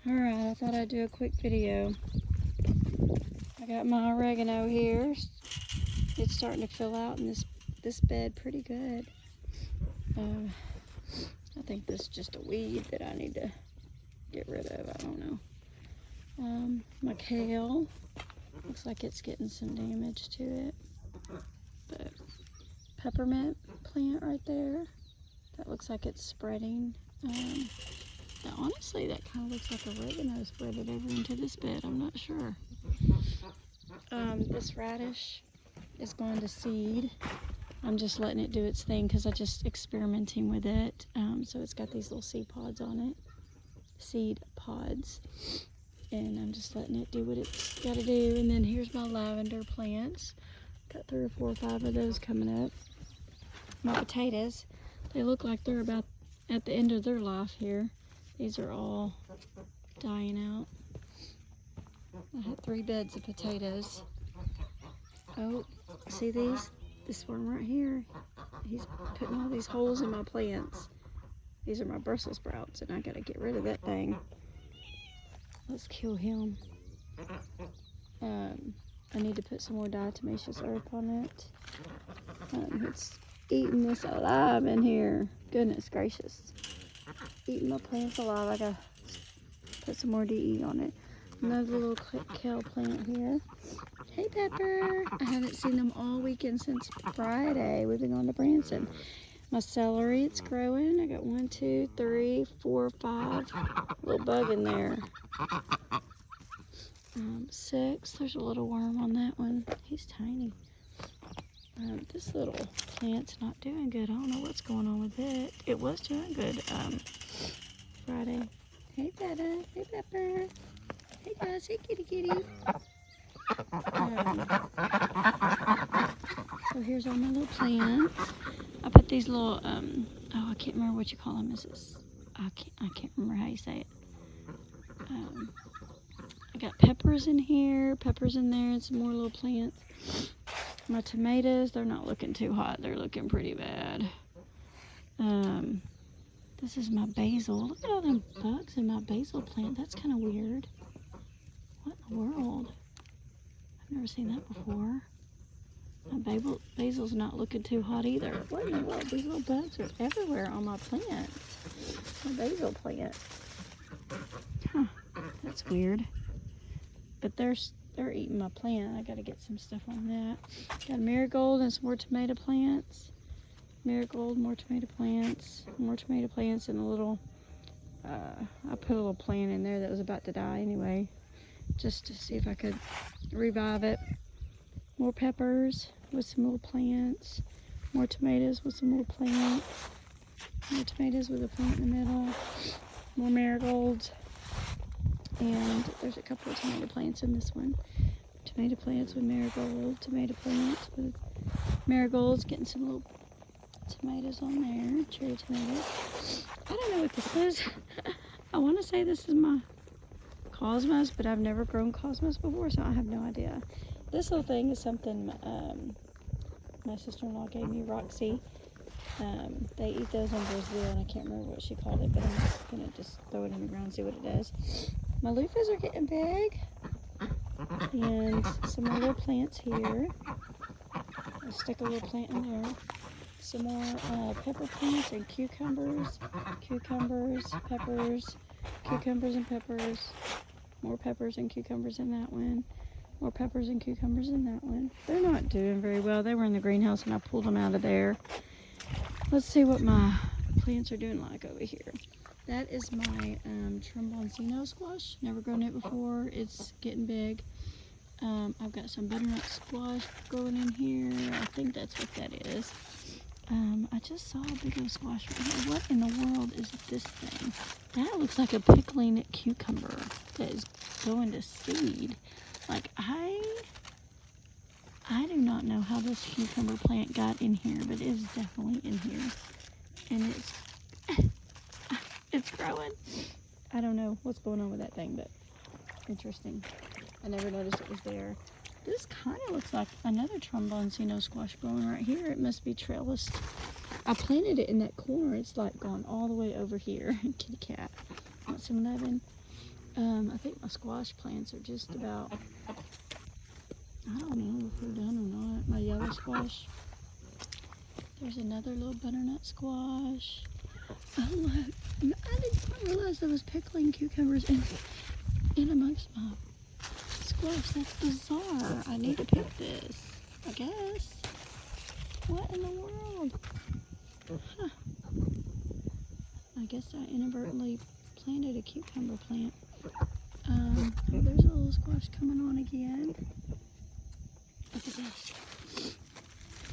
Alright, I thought I'd do a quick video. I got my oregano here. It's starting to fill out in this bed pretty good. I think this is just a weed that I need to get rid of. I don't know. My kale looks like it's getting some damage to it. The peppermint plant right there, that looks like it's spreading. Now honestly, that kind of looks like oregano spread it over into this bed. I'm not sure. This radish is going to seed. I'm just letting it do its thing because I'm just experimenting with it. So it's got these little seed pods on it. Seed pods. And I'm just letting it do what it's got to do. And then here's my lavender plants. Got 3 or 4 or 5 of those coming up. My potatoes, they look like they're about at the end of their life here. These are all dying out. I had 3 beds of potatoes. Oh, see these? This worm right here, he's putting all these holes in my plants. These are my Brussels sprouts, and I gotta get rid of that thing. Let's kill him. I need to put some more diatomaceous earth on it. It's eating this alive in here. Goodness gracious. Eating my plants alive. I gotta put some more DE on it. Another little kale plant here. Hey Pepper. I haven't seen them all weekend since Friday. We've been going to Branson. My celery, it's growing. I got 1, 2, 3, 4, 5. Little bug in there. 6. There's a little worm on that one. He's tiny. This little plant's not doing good. I don't know what's going on with it. It was doing good Friday. Hey Betta. Hey Pepper. Hey guys. Hey kitty kitty. So here's all my little plants. I put these little I can't remember what you call them. Is this? I can't remember how you say it. I got peppers in here, peppers in there, and some more little plants. My tomatoes, they're not looking too hot. They're looking pretty bad. This is my basil. Look at all them bugs in my basil plant. That's kind of weird. What in the world? I've never seen that before. My basil's not looking too hot either. What in the world? These little bugs are everywhere on my plant. My basil plant. Huh. That's weird. But they're eating my plant. I gotta get some stuff on that. Got marigold and some more tomato plants. Marigold, more tomato plants, and a little, I put a little plant in there that was about to die anyway, just to see if I could revive it. More peppers with some little plants. More tomatoes with some little plants. More tomatoes with a plant in the middle. More marigolds. And there's a couple of tomato plants in this one. Tomato plants with marigold. Tomato plants with marigolds. Getting some little tomatoes on there. Cherry tomatoes. I don't know what this is. I want to say this is my cosmos, but I've never grown cosmos before, so I have no idea. This little thing is something my sister-in-law gave me, Roxy. They eat those in Brazil, and I can't remember what she called it, but I'm just going to throw it in the ground and see what it does. My loofahs are getting big, and some more little plants here. I'll stick a little plant in there. Some more pepper plants and cucumbers, peppers, cucumbers and peppers. More peppers and cucumbers in that one. More peppers and cucumbers in that one. They're not doing very well. They were in the greenhouse and I pulled them out of there. Let's see what my plants are doing like over here. That is my tromboncino squash. Never grown it before. It's getting big. I've got some butternut squash growing in here. I think that's what that is. I just saw a big old squash right here. What in the world is this thing? That looks like a pickling cucumber that is going to seed. Like, I do not know how this cucumber plant got in here, but it is definitely in here. And it's growing. I don't know what's going on with that thing, but interesting. I never noticed it was there. This kind of looks like another tromboncino squash growing right here. It must be trellised. I planted it in that corner. It's like gone all the way over here. Kitty cat. Want some loving? I think my squash plants are just about, I don't know if they're done or not. My yellow squash. There's another little butternut squash. Oh look, I didn't realize there was pickling cucumbers in amongst my squash. That's bizarre. I need to pick this, I guess. What in the world? Huh. I guess I inadvertently planted a cucumber plant. Oh, there's a little squash coming on again. Look at this.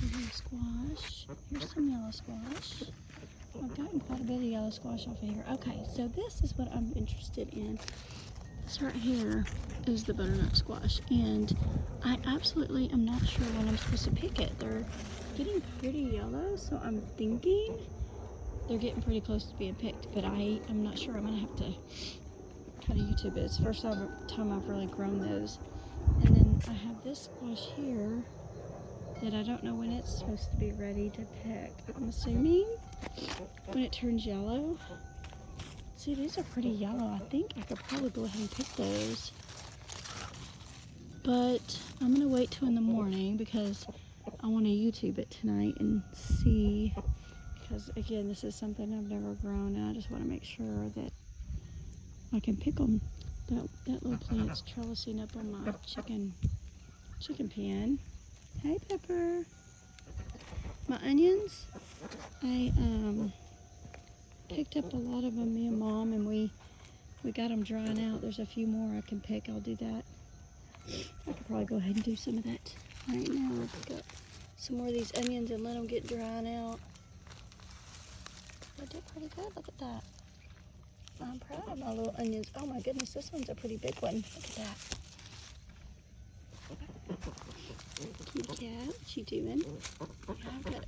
Here's squash. Here's some yellow squash. I've gotten quite a bit of yellow squash off of here. Okay, so this is what I'm interested in. This right here is the butternut squash, and I absolutely am not sure when I'm supposed to pick it. They're getting pretty yellow, so I'm thinking they're getting pretty close to being picked, but I'm not sure. I'm gonna have to try to YouTube it. It's the first time I've really grown those. And then I have this squash here that I don't know when it's supposed to be ready to pick. I'm assuming when it turns yellow. See, these are pretty yellow. I think I could probably go ahead and pick those. But I'm gonna wait till in the morning because I want to YouTube it tonight and see. Because again, this is something I've never grown, and I just want to make sure that I can pick them. That little plant's trellising up on my chicken pen. Hey, Pepper. My onions, I picked up a lot of them, me and Mom, and we got them drying out. There's a few more I can pick. I'll do that. I could probably go ahead and do some of that right now. I'll pick up some more of these onions and let them get drying out. They did pretty good. Look at that. I'm proud of my little onions. Oh my goodness, this one's a pretty big one. Look at that. Cute cat, what you doing? Yeah, I've got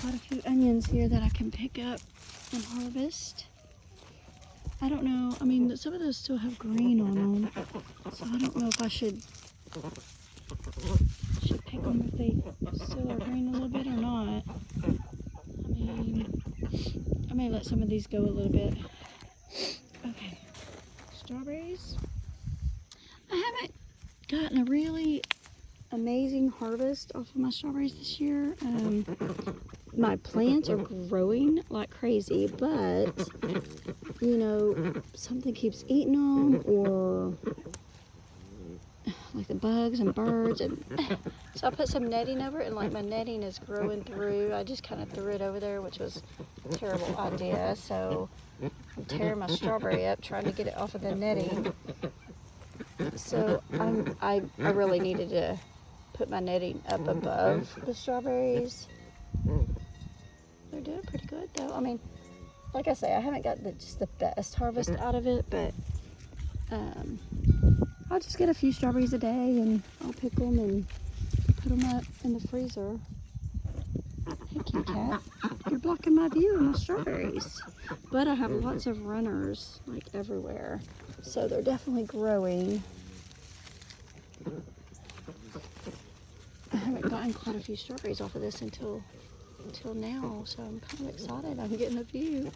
quite a few onions here that I can pick up and harvest. I don't know, I mean, some of those still have green on them, so I don't know if I should pick them if they still are green a little bit or not. I mean, I may let some of these go a little bit. Okay, strawberries. I haven't gotten a really amazing harvest off of my strawberries this year. My plants are growing like crazy, but you know, something keeps eating them, or like the bugs and birds, and so I put some netting over it, and like my netting is growing through. I just kind of threw it over there, which was a terrible idea. So I'm tearing my strawberry up trying to get it off of the netting. So I really needed to put my netting up above the strawberries. They're doing pretty good though. I mean, like I say, I haven't got just the best harvest out of it, but I'll just get a few strawberries a day and I'll pick them and put them up in the freezer. Hey, kitty cat, you're blocking my view of my strawberries. But I have lots of runners like everywhere, so they're definitely growing. I haven't gotten quite a few strawberries off of this until now, so I'm kind of excited. I'm getting a few.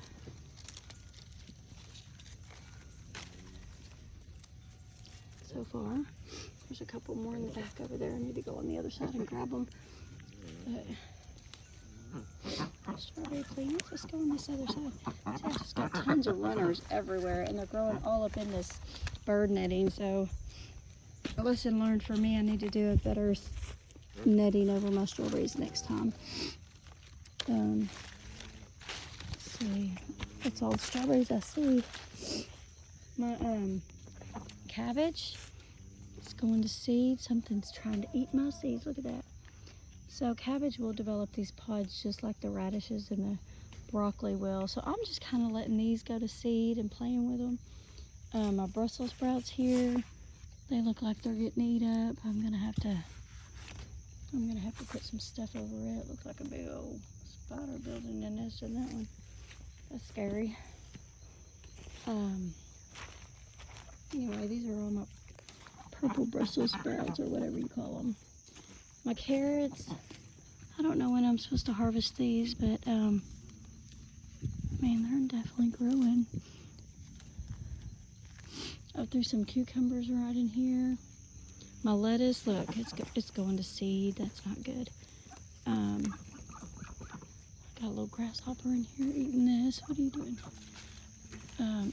So far, there's a couple more in the back over there. I need to go on the other side and grab them. But strawberry plants, let's go on this other side. See, I just got tons of runners everywhere, and they're growing all up in this bird netting. So, a lesson learned for me, I need to do a better netting over my strawberries next time. Let's see, that's all the strawberries I see. My cabbage is going to seed. Something's trying to eat my seeds. Look at that. So cabbage will develop these pods just like the radishes and the broccoli will. So I'm just kind of letting these go to seed and playing with them. My Brussels sprouts here, they look like they're getting eat up. I'm gonna have to put some stuff over it. Looks like a big old spider building a nest in that one. That's scary. Anyway, these are all my purple Brussels sprouts, or whatever you call them. My carrots, I don't know when I'm supposed to harvest these, but man, they're definitely growing. I threw some cucumbers right in here. My lettuce, look, it's going to seed. That's not good. Got a little grasshopper in here eating this. What are you doing?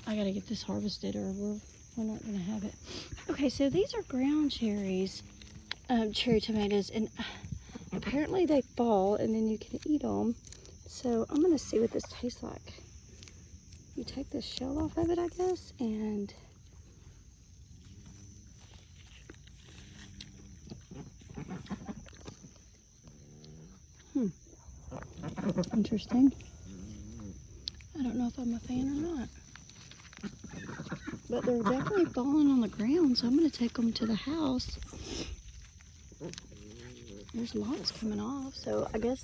I gotta get this harvested or we're not gonna have it. Okay, so these are ground cherries, cherry tomatoes, and apparently they fall and then you can eat them. So I'm gonna see what this tastes like. You take the shell off of it, I guess, and interesting. I don't know if I'm a fan or not. But they're definitely falling on the ground, so I'm going to take them to the house. There's lots coming off, so I guess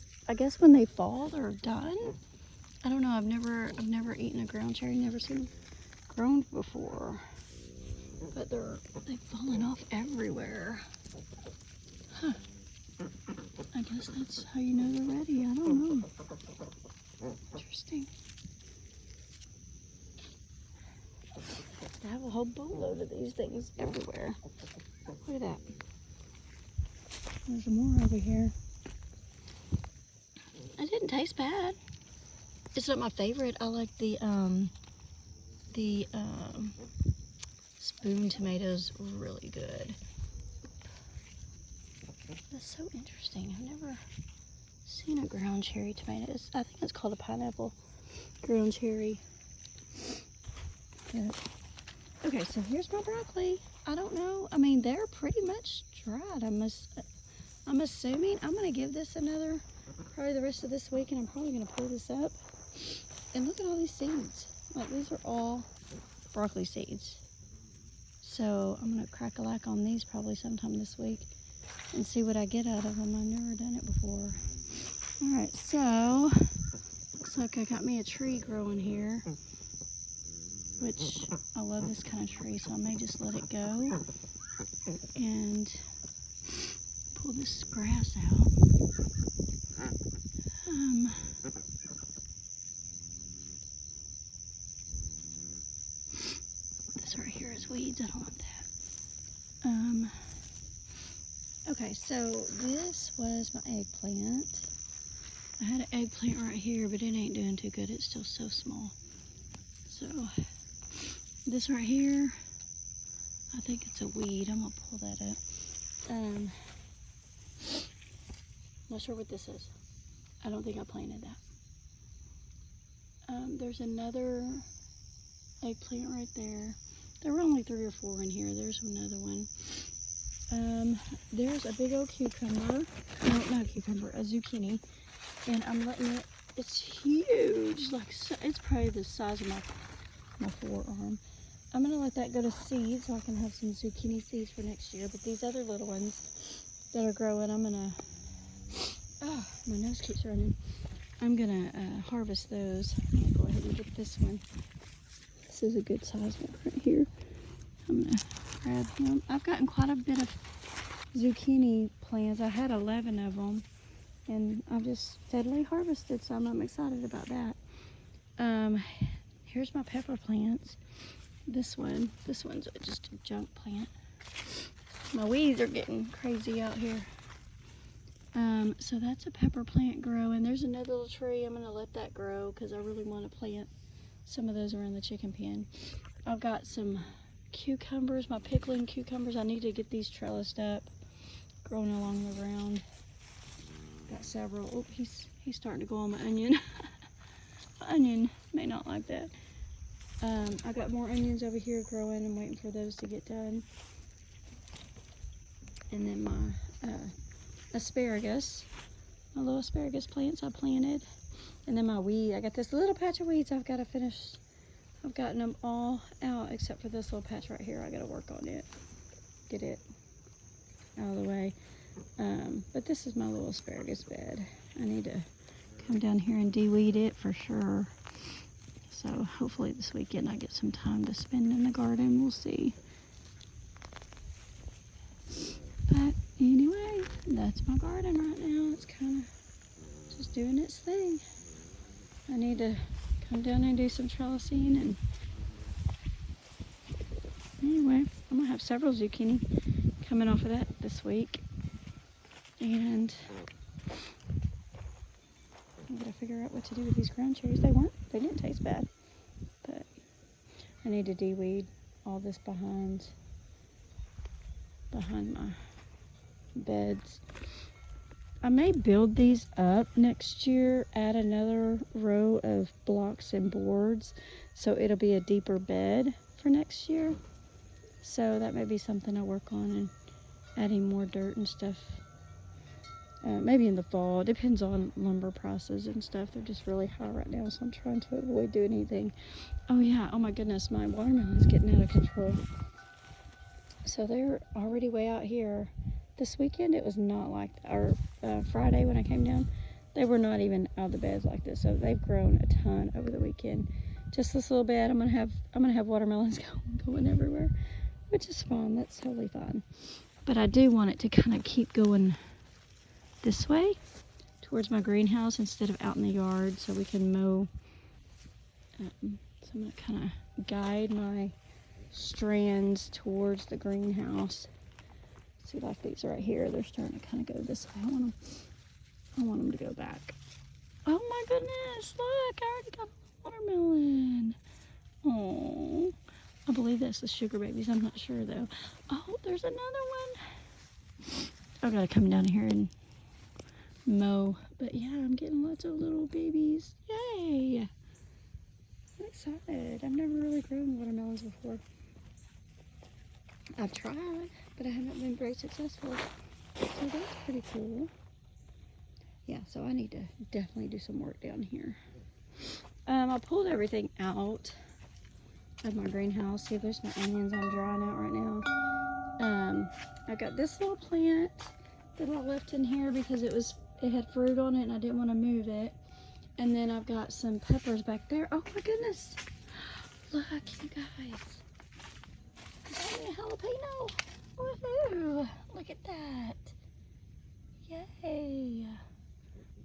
when they fall, they're done. I don't know. I've never eaten a ground cherry, never seen them grown before. But they've fallen off everywhere. Huh. I guess that's how you know they're ready. I don't know. Interesting. I have a whole boatload of these things everywhere. Look at that. There's more over here. It didn't taste bad. It's not my favorite. I like the spoon tomatoes really good. That's so interesting. I've never seen a ground cherry tomato. I think it's called a pineapple ground cherry. Good. Okay, so here's my broccoli. I don't know. I mean, they're pretty much dried. I'm assuming I'm gonna give this probably the rest of this week, and I'm probably gonna pull this up. And look at all these seeds. Like, these are all broccoli seeds. So I'm gonna crack a lack on these probably sometime this week and see what I get out of them. I've never done it before. All right, so looks like I got me a tree growing here, which I love this kind of tree, so I may just let it go and pull this grass out. This right here is weeds. I don't want that. Okay, so this was my eggplant. I had an eggplant right here, but it ain't doing too good. It's still so small. So this right here, I think it's a weed. I'm gonna pull that up. Not sure what this is. I don't think I planted that. There's another eggplant right there. There were only 3 or 4 in here. There's another one. There's a big old cucumber. No, not a cucumber, a zucchini. And I'm letting it, it's huge. Like, it's probably the size of my forearm. I'm gonna let that go to seed so I can have some zucchini seeds for next year. But these other little ones that are growing, I'm gonna, oh, my nose keeps running. I'm gonna harvest those. I'm gonna go ahead and get this one. This is a good size one right here. I'm gonna grab him. I've gotten quite a bit of zucchini plants. I had 11 of them, and I've just steadily harvested some. I'm excited about that. Here's my pepper plants. This one's just a junk plant. My weeds are getting crazy out here. So that's a pepper plant growing. There's another little tree. I'm gonna let that grow because I really want to plant some of those around the chicken pen. I've got some cucumbers, my pickling cucumbers. I need to get these trellised up, growing along the ground. Got several. Oh, he's starting to go on my onion. My onion may not like that. I got more onions over here growing. I'm waiting for those to get done. And then my asparagus, my little asparagus plants I planted. And then my weed, I got this little patch of weeds I've got to finish. I've gotten them all out except for this little patch right here. I got to work on it, get it out of the way. But this is my little asparagus bed. I need to come down here and de-weed it for sure. So hopefully this weekend I get some time to spend in the garden. We'll see. But anyway, that's my garden right now. It's kind of just doing its thing. I need to come down and do some trellising, and have several zucchini coming off of that this week. And I'm gonna figure out what to do with these ground cherries. They didn't taste bad, but I need to de-weed all this behind my beds. I may build these up next year, add another row of blocks and boards, so it'll be a deeper bed for next year. So that may be something I work on, and adding more dirt and stuff. Maybe in the fall. It depends on lumber prices and stuff. They're just really high right now, so I'm trying to avoid doing anything. Oh yeah, oh my goodness, my watermelon's getting out of control. So they're already way out here. This weekend it was not like that. Or Friday when I came down, they were not even out of the beds like this. So they've grown a ton over the weekend. Just this little bed. I'm gonna have watermelons going everywhere, which is fun. That's totally fine. But I do want it to kind of keep going this way towards my greenhouse instead of out in the yard, so we can mow. So I'm gonna kind of guide my strands towards the greenhouse. See, like these right here, they're starting to kind of go this way. I want them to go back. Oh my goodness, look, I already got a watermelon. Oh, I believe that's the sugar babies. I'm not sure though. Oh, there's another one. I gotta come down here and mow. But yeah, I'm getting lots of little babies. Yay! I'm excited. I've never really grown watermelons before. I've tried, but I haven't been very successful. So that's pretty cool. Yeah, so I need to definitely do some work down here. I pulled everything out of my greenhouse. See, there's my onions I'm drying out right now. I got this little plant that I left in here because it had fruit on it and I didn't want to move it. And then I've got some peppers back there. Oh my goodness. Look, you guys. A jalapeno. Woohoo. Look at that. Yay.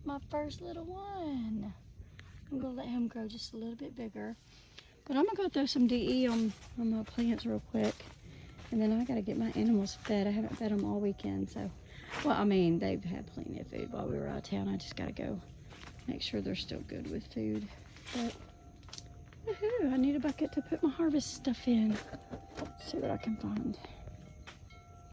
My first little one. I'm going to let him grow just a little bit bigger. But I'm going to go throw some DE on my plants real quick. And then I got to get my animals fed. I haven't fed them all weekend. So, well, I mean, they've had plenty of food while we were out of town. I just got to go make sure they're still good with food. But, woohoo, I need a bucket to put my harvest stuff in. Let's see what I can find.